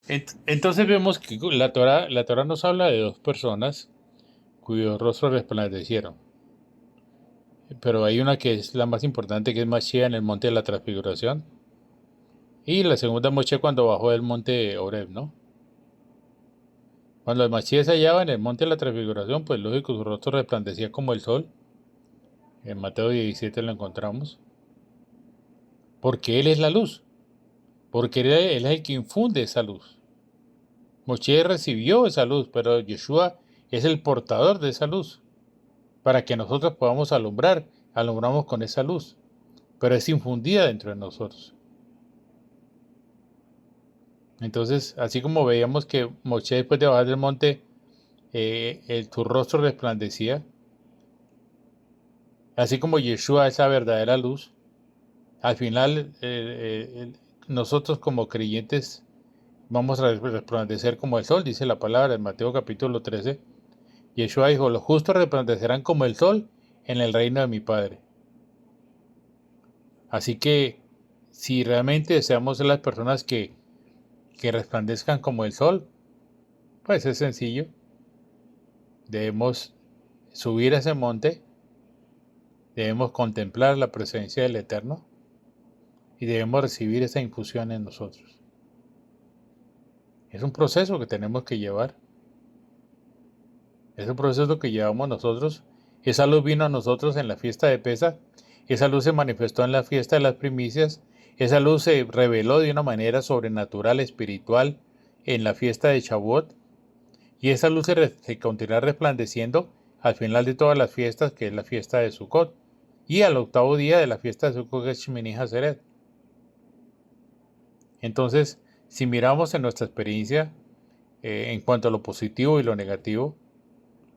Entonces vemos que la Torá nos habla de dos personas cuyos rostros resplandecieron. Pero hay una que es la más importante, que es Mashiach en el monte de la transfiguración. Y la segunda Moshe cuando bajó del monte Oreb, ¿no? Cuando el Mashiach se hallaba en el monte de la transfiguración, pues lógico, su rostro resplandecía como el sol. En Mateo 17 lo encontramos. Porque Él es la luz. Porque Él es el que infunde esa luz. Moshe recibió esa luz, pero Yeshua es el portador de esa luz. Para que nosotros podamos alumbrar, alumbramos con esa luz. Pero es infundida dentro de nosotros. Entonces, así como veíamos que Moshe después de bajar del monte, su rostro resplandecía, así como Yeshua es la verdadera luz, al final nosotros como creyentes vamos a resplandecer como el sol, dice la palabra en Mateo capítulo 13. Yeshua dijo, los justos resplandecerán como el sol en el reino de mi Padre. Así que si realmente deseamos ser las personas que resplandezcan como el sol, pues es sencillo. Debemos subir a ese monte, debemos contemplar la presencia del Eterno y debemos recibir esa infusión en nosotros. Es un proceso que tenemos que llevar. Es un proceso que llevamos nosotros. Esa luz vino a nosotros en la fiesta de Pesa. Esa luz se manifestó en la fiesta de las primicias. Esa luz se reveló de una manera sobrenatural, espiritual, en la fiesta de Shavuot. Y esa luz se continuará resplandeciendo al final de todas las fiestas, que es la fiesta de Sukkot. Y al octavo día de la fiesta de Sukkot, que es Shmini Hatzeret. Entonces, si miramos en nuestra experiencia, en cuanto a lo positivo y lo negativo,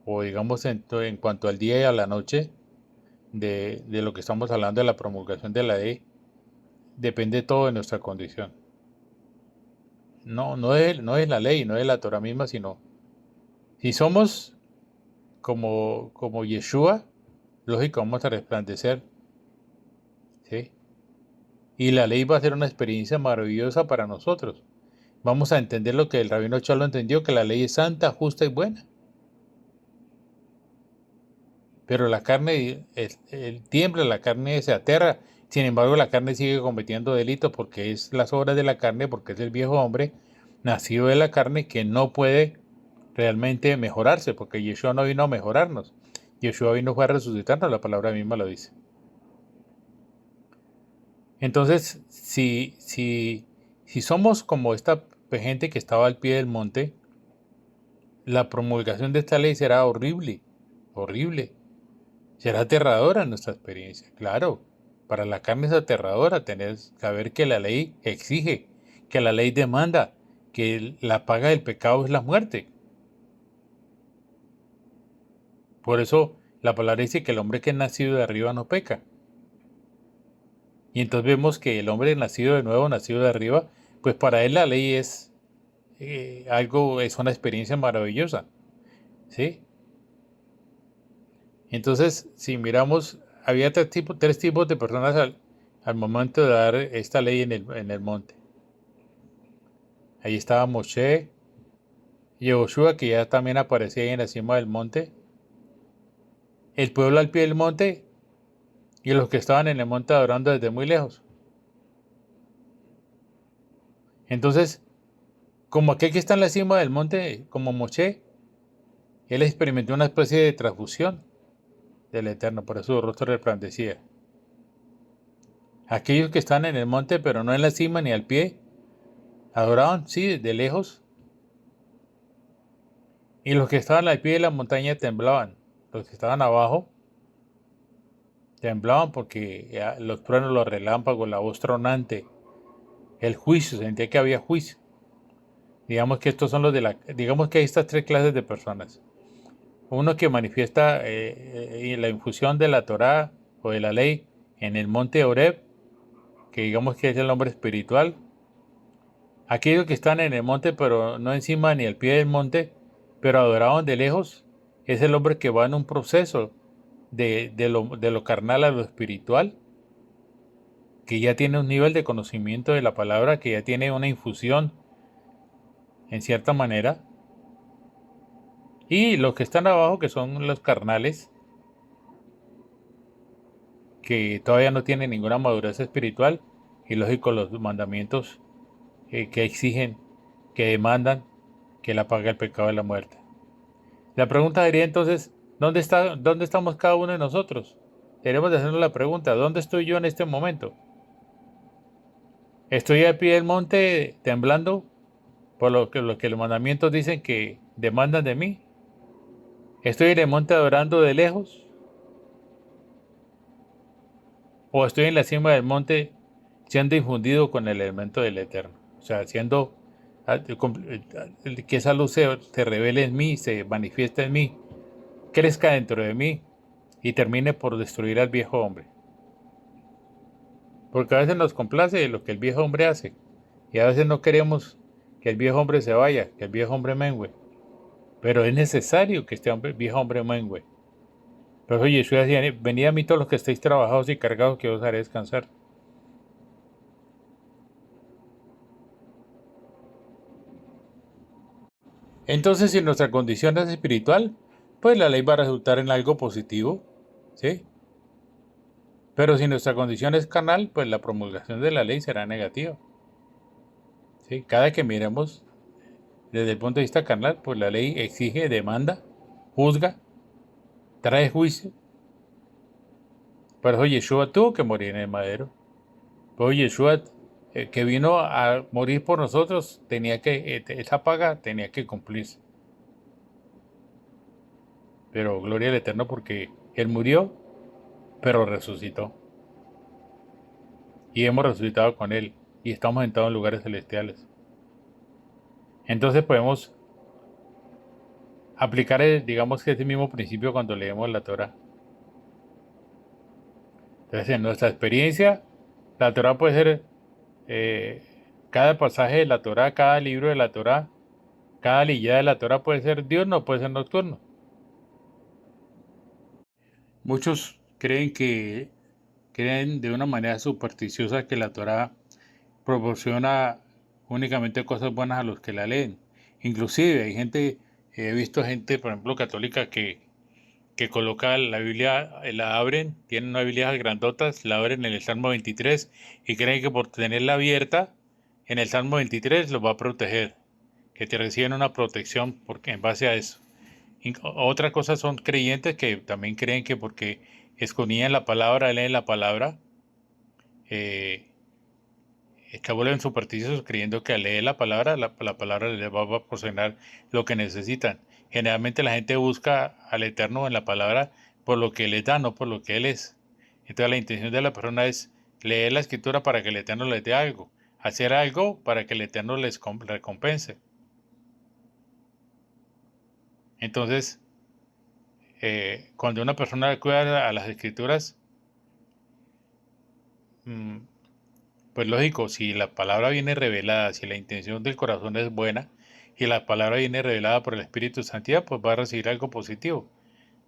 o digamos en cuanto al día y a la noche, de lo que estamos hablando de la promulgación de la ley, depende todo de nuestra condición. No es la ley, no es la Torah misma, sino si somos como Yeshua, lógico, vamos a resplandecer, ¿sí? Y la ley va a ser una experiencia maravillosa para nosotros. Vamos a entender lo que el rabino Cholo entendió, que la ley es santa, justa y buena. Pero la carne tiembla, la carne se aterra. Sin embargo, la carne sigue cometiendo delitos porque es las obras de la carne, porque es el viejo hombre nacido de la carne que no puede realmente mejorarse, porque Yeshua no vino a mejorarnos. Yeshua vino fue a resucitarnos, la palabra misma lo dice. Entonces, si somos como esta gente que estaba al pie del monte, la promulgación de esta ley será horrible, horrible. Será aterradora nuestra experiencia, claro. Para la carne es aterradora saber que la ley exige, que la ley demanda, que la paga del pecado es la muerte. Por eso la palabra dice que el hombre que es nacido de arriba no peca. Y entonces vemos que el hombre nacido de nuevo, nacido de arriba, pues para él la ley es es una experiencia maravillosa. ¿Sí? Entonces, si miramos, había tres tipos de personas al momento de dar esta ley en el monte. Ahí estaba Moshe, Yehoshua, que ya también aparecía ahí en la cima del monte, el pueblo al pie del monte y los que estaban en el monte adorando desde muy lejos. Entonces, como aquel que está en la cima del monte, como Moshe, él experimentó una especie de transfusión del Eterno, por eso su rostro resplandecía. Aquellos que están en el monte, pero no en la cima ni al pie, adoraban, sí, desde lejos, y los que estaban al pie de la montaña temblaban. Los que estaban abajo temblaban porque los truenos, los relámpagos, la voz tronante, el juicio, sentía que había juicio. Digamos que estos son digamos que hay estas tres clases de personas. Uno que manifiesta la infusión de la Torá o de la ley en el monte Oreb, que digamos que es el hombre espiritual. Aquellos que están en el monte, pero no encima ni al pie del monte, pero adoraban de lejos, es el hombre que va en un proceso de lo carnal a lo espiritual, que ya tiene un nivel de conocimiento de la palabra, que ya tiene una infusión en cierta manera. Y los que están abajo, que son los carnales, que todavía no tienen ninguna madurez espiritual, y lógico los mandamientos que exigen, que demandan que Él apague el pecado de la muerte. La pregunta sería entonces, dónde estamos cada uno de nosotros? Tenemos de hacernos la pregunta, ¿dónde estoy yo en este momento? ¿Estoy al pie del monte temblando por lo que los mandamientos dicen que demandan de mí? ¿Estoy en el monte adorando de lejos? ¿O estoy en la cima del monte siendo infundido con el elemento del Eterno? O sea, que esa luz se revele en mí, se manifieste en mí, crezca dentro de mí y termine por destruir al viejo hombre. Porque a veces nos complace lo que el viejo hombre hace y a veces no queremos que el viejo hombre se vaya, que el viejo hombre mengue. Pero es necesario que este viejo hombre mengue. Pero oye, Yeshua decía, venid a mí todos los que estéis trabajados y cargados, que os haré descansar. Entonces, si nuestra condición es espiritual, pues la ley va a resultar en algo positivo, ¿sí? Pero si nuestra condición es carnal, pues la promulgación de la ley será negativa, ¿sí? Cada que miremos desde el punto de vista carnal, pues la ley exige, demanda, juzga, trae juicio. Por eso Yeshua tuvo que morir en el madero. Pues Yeshua, que vino a morir por nosotros, esa paga tenía que cumplirse. Pero gloria al Eterno porque Él murió, pero resucitó. Y hemos resucitado con Él y estamos sentados en lugares celestiales. Entonces podemos aplicar, digamos que ese mismo principio cuando leemos la Torah. Entonces, en nuestra experiencia, la Torah puede ser eh, cada pasaje de la Torah, cada libro de la Torah, cada liyá de la Torah puede ser diurno, puede ser nocturno. Muchos creen de una manera supersticiosa que la Torah proporciona únicamente cosas buenas a los que la leen. Inclusive hay gente, he visto gente, por ejemplo, católica que coloca la Biblia, la abren, tienen una Biblia grandotas, la abren en el Salmo 23 y creen que por tenerla abierta en el Salmo 23 los va a proteger, que te reciben una protección porque en base a eso. Otra cosa son creyentes que también creen que porque escudriñan la palabra, leen la palabra, eh, que vuelven supersticiosos creyendo que al leer la palabra les va a proporcionar lo que necesitan. Generalmente la gente busca al Eterno en la palabra por lo que les da, no por lo que Él es. Entonces la intención de la persona es leer la escritura para que el Eterno les dé algo, hacer algo para que el Eterno les recompense. Entonces, cuando una persona acude a las escrituras, mm, pues lógico, si la palabra viene revelada, si la intención del corazón es buena y la palabra viene revelada por el Espíritu de Santidad, pues va a recibir algo positivo.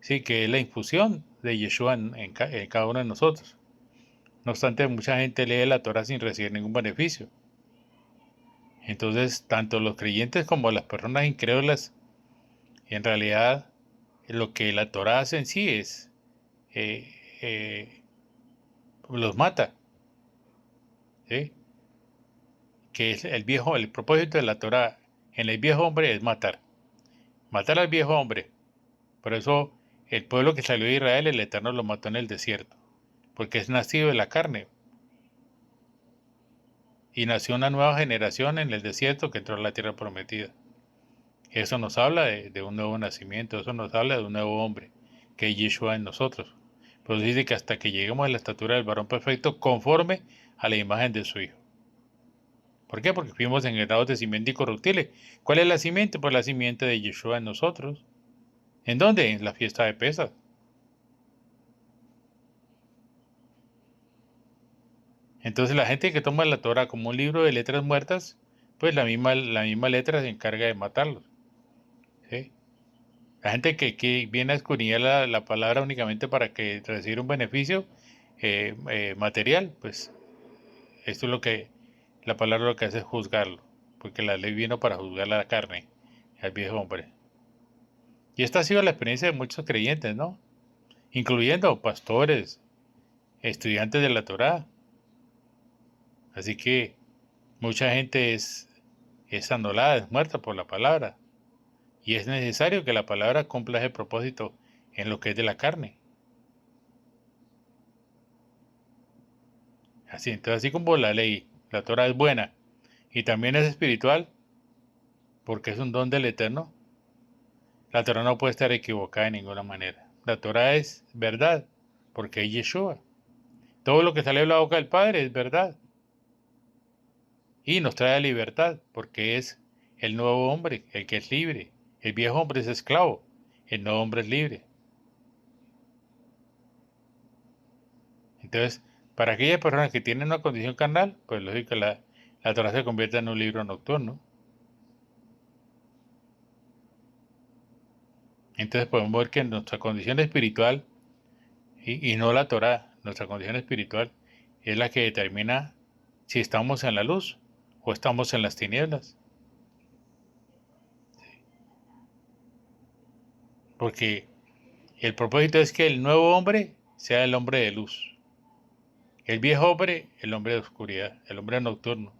Sí, que es la infusión de Yeshua en cada uno de nosotros. No obstante, mucha gente lee la Torah sin recibir ningún beneficio. Entonces, tanto los creyentes como las personas incrédulas, en realidad, lo que la Torah hace en sí es, eh, eh, los mata. ¿Sí? Que es el propósito de la Torah en el viejo hombre es matar al viejo hombre. Por eso el pueblo que salió de Israel, el Eterno lo mató en el desierto, porque es nacido de la carne. Y nació una nueva generación en el desierto que entró a la tierra prometida. Eso nos habla de un nuevo nacimiento, eso nos habla de un nuevo hombre, que es Yeshua en nosotros. Pero dice que hasta que lleguemos a la estatura del varón perfecto, conforme a la imagen de su Hijo. ¿Por qué? Porque fuimos engendrados de simiente incorruptible. ¿Cuál es la simiente? Pues la simiente de Yeshua en nosotros. ¿En dónde? En la fiesta de Pesas. Entonces la gente que toma la Torah como un libro de letras muertas, pues la misma letra se encarga de matarlos. ¿Sí? La gente que viene a escudriñar la palabra únicamente para que recibir un beneficio material, pues esto es lo que la palabra lo que hace es juzgarlo. porque la ley vino para juzgar la carne, al viejo hombre. Y esta ha sido la experiencia de muchos creyentes, ¿no? Incluyendo pastores, estudiantes de la Torá. Así que mucha gente es anulada, es muerta por la palabra. Y es necesario que la palabra cumpla ese propósito en lo que es de la carne. Así, entonces, así como la ley, la Torah es buena y también es espiritual, porque es un don del Eterno, la Torah no puede estar equivocada de ninguna manera. La Torah es verdad, porque es Yeshua. Todo lo que sale de la boca del Padre es verdad. Y nos trae libertad, porque es el nuevo hombre, el que es libre. El viejo hombre es esclavo, el nuevo hombre es libre. Entonces, para aquellas personas que tienen una condición carnal, pues lógico, la Torah se convierte en un libro nocturno. Entonces podemos ver que nuestra condición espiritual, y no la Torah, nuestra condición espiritual es la que determina si estamos en la luz o estamos en las tinieblas. Porque el propósito es que el nuevo hombre sea el hombre de luz. El viejo hombre, el hombre de oscuridad, el hombre nocturno.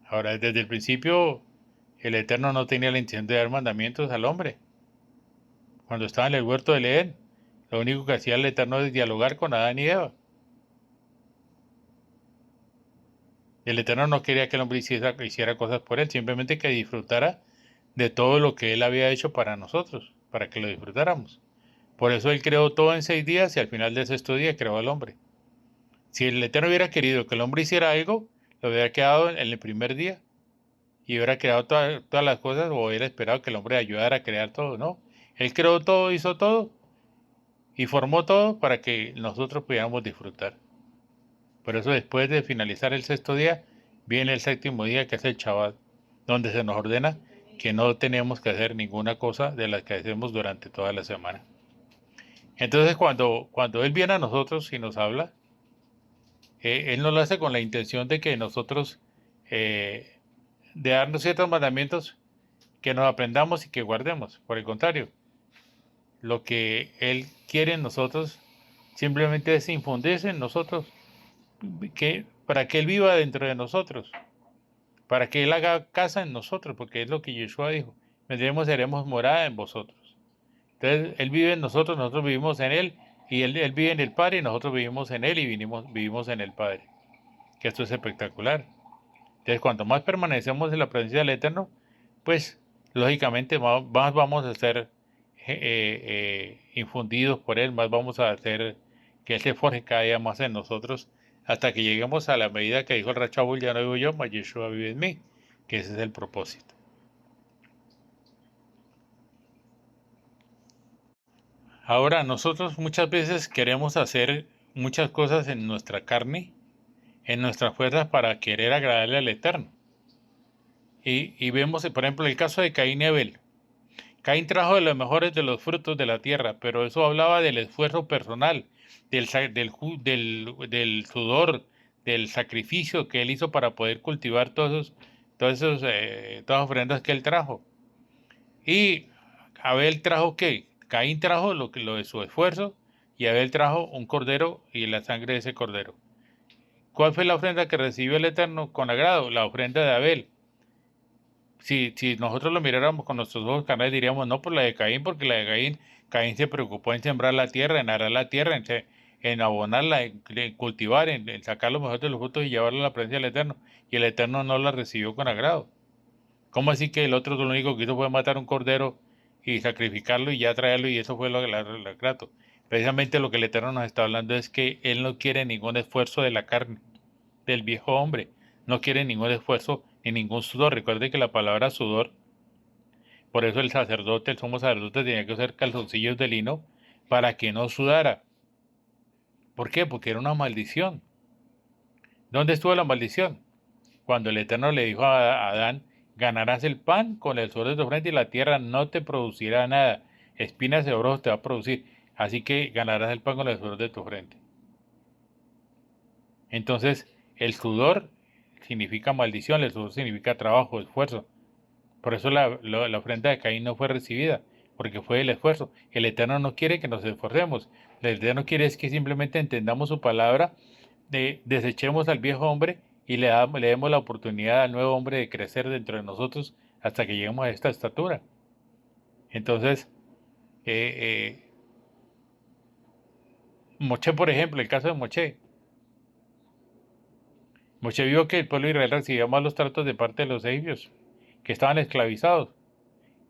Ahora, desde el principio, el Eterno no tenía la intención de dar mandamientos al hombre. Cuando estaba en el huerto de Edén, lo único que hacía el Eterno es dialogar con Adán y Eva. El Eterno no quería que el hombre hiciera cosas por él, simplemente que disfrutara de todo lo que él había hecho para nosotros, para que lo disfrutáramos. Por eso él creó todo en 6 días y al final del sexto día creó al hombre. Si el Eterno hubiera querido que el hombre hiciera algo, lo hubiera quedado en el primer día y hubiera creado todas las cosas o hubiera esperado que el hombre ayudara a crear todo. No, él creó todo, hizo todo y formó todo para que nosotros pudiéramos disfrutar. Por eso después de finalizar el sexto día, viene el séptimo día, que es el Shabbat, donde se nos ordena que no tenemos que hacer ninguna cosa de las que hacemos durante toda la semana. Entonces cuando Él viene a nosotros y nos habla, Él no lo hace con la intención de que nosotros, eh, de darnos ciertos mandamientos que nos aprendamos y que guardemos. Por el contrario, lo que Él quiere en nosotros simplemente es infundirse en nosotros, para que Él viva dentro de nosotros, para que Él haga casa en nosotros, porque es lo que Yeshua dijo, vendremos y haremos morada en vosotros. Entonces, Él vive en nosotros, nosotros vivimos en Él, y Él vive en el Padre, y nosotros vivimos en Él y vivimos en el Padre. Que esto es espectacular. Entonces, cuanto más permanecemos en la presencia del Eterno, pues, lógicamente, más vamos a ser infundidos por Él, más vamos a hacer que Él se forje cada día más en nosotros, hasta que lleguemos a la medida que dijo el Rachabul, ya no vivo yo, mas Yeshua vive en mí, que ese es el propósito. Ahora, nosotros muchas veces queremos hacer muchas cosas en nuestra carne, en nuestras fuerzas para querer agradarle al Eterno. Y vemos, por ejemplo, el caso de Caín y Abel. Caín trajo de los mejores de los frutos de la tierra, pero eso hablaba del esfuerzo personal, del sudor, del sacrificio que él hizo para poder cultivar todas esas ofrendas que él trajo. Y Abel trajo ¿qué? Caín trajo lo de su esfuerzo y Abel trajo un cordero y la sangre de ese cordero. ¿Cuál fue la ofrenda que recibió el Eterno con agrado? La ofrenda de Abel. Si nosotros lo miráramos con nuestros ojos carnales, diríamos no por la de Caín, porque la de Caín se preocupó en sembrar la tierra, en arar la tierra, en abonarla, en cultivar, en sacar lo mejor de los frutos y llevarla a la presencia del Eterno. Y el Eterno no la recibió con agrado. ¿Cómo así que el otro lo único que hizo fue matar un cordero y sacrificarlo y ya traerlo y eso fue lo grato? Precisamente lo que el Eterno nos está hablando es que Él no quiere ningún esfuerzo de la carne, del viejo hombre. No quiere ningún esfuerzo ni ningún sudor. Recuerde que la palabra sudor, por eso el sumo sacerdote tenía que usar calzoncillos de lino para que no sudara. ¿Por qué? Porque era una maldición. ¿Dónde estuvo la maldición? Cuando el Eterno le dijo a Adán, ganarás el pan con el sudor de tu frente y la tierra no te producirá nada. Espinas y abrojos te va a producir. Así que ganarás el pan con el sudor de tu frente. Entonces, el sudor significa maldición, el sudor significa trabajo, esfuerzo. Por eso la ofrenda de Caín no fue recibida, porque fue el esfuerzo. El Eterno no quiere que nos esforcemos. El Eterno quiere es que simplemente entendamos su palabra, desechemos al viejo hombre y le demos la oportunidad al nuevo hombre de crecer dentro de nosotros hasta que lleguemos a esta estatura. Entonces, eh, Moche, por ejemplo, el caso de Moche. Moche vio que el pueblo de Israel recibía malos tratos de parte de los egipcios, que estaban esclavizados.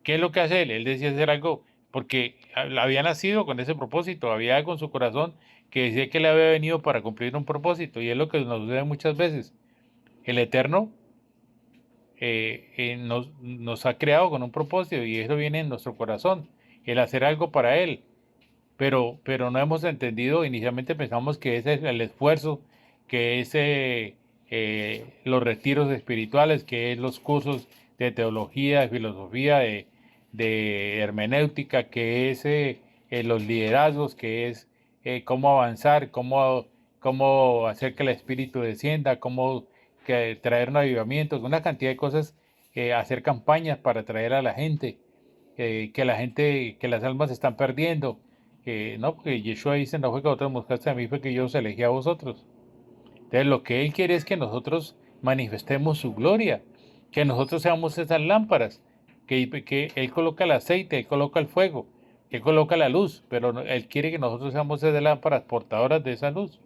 ¿Qué es lo que hace él? Él decía hacer algo porque había nacido con ese propósito, había algo en su corazón que decía que le había venido para cumplir un propósito, y es lo que nos sucede muchas veces. El Eterno nos ha creado con un propósito y eso viene en nuestro corazón, el hacer algo para Él, pero no hemos entendido, inicialmente pensamos que ese es el esfuerzo, que es los retiros espirituales, que es los cursos de teología, de filosofía, de hermenéutica, que es los liderazgos, que es cómo avanzar, cómo hacer que el espíritu descienda, cómo traer un avivamiento, una cantidad de cosas, hacer campañas para atraer a la gente, que las almas se están perdiendo. No, porque Yeshua dice, no fue que vosotros buscaste a mí, fue que yo os elegí a vosotros. Entonces lo que Él quiere es que nosotros manifestemos su gloria, que nosotros seamos esas lámparas, que Él coloca el aceite, Él coloca el fuego, Él coloca la luz, pero Él quiere que nosotros seamos esas lámparas portadoras de esa luz.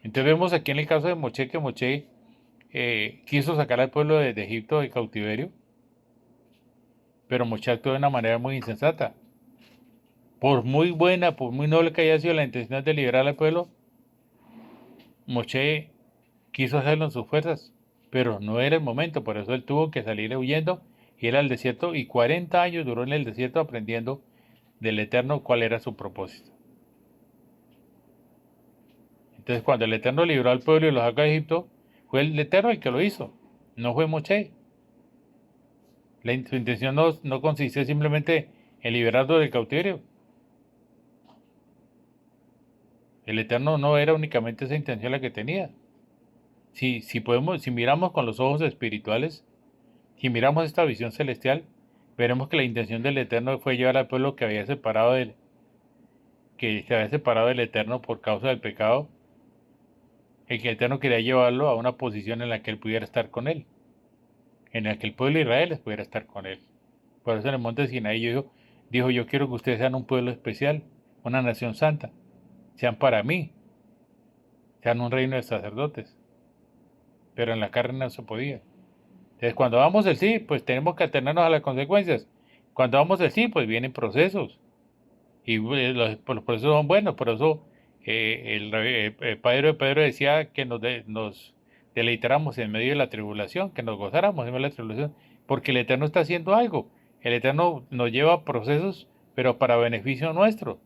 Entonces vemos aquí en el caso de Moche que Moche quiso sacar al pueblo de Egipto de cautiverio, pero Moche actuó de una manera muy insensata. Por muy buena, por muy noble que haya sido la intención de liberar al pueblo, Moche quiso hacerlo en sus fuerzas, pero no era el momento, por eso él tuvo que salir huyendo, ir al desierto, y 40 años duró en el desierto aprendiendo del Eterno cuál era su propósito. Entonces cuando el Eterno libró al pueblo y lo sacó de Egipto, fue el Eterno el que lo hizo, no fue Moche. Su intención no consistió simplemente en liberarlo del cautiverio. El Eterno no era únicamente esa intención la que tenía. Si miramos con los ojos espirituales, si miramos esta visión celestial, veremos que la intención del Eterno fue llevar al pueblo que se había separado del Eterno por causa del pecado, el que el Eterno quería llevarlo a una posición en la que él pudiera estar con él, en la que el pueblo de Israel pudiera estar con él. Por eso en el monte Sinaí dijo, yo quiero que ustedes sean un pueblo especial, una nación santa, sean para mí, sean un reino de sacerdotes, pero en la carne no se podía. Entonces, cuando damos el sí, pues tenemos que atenernos a las consecuencias. Cuando damos el sí, pues vienen procesos. Y los procesos son buenos. Por eso el padre de Pedro decía que nos deleitáramos en medio de la tribulación, que nos gozáramos en medio de la tribulación, porque el Eterno está haciendo algo. El Eterno nos lleva a procesos, pero para beneficio nuestro.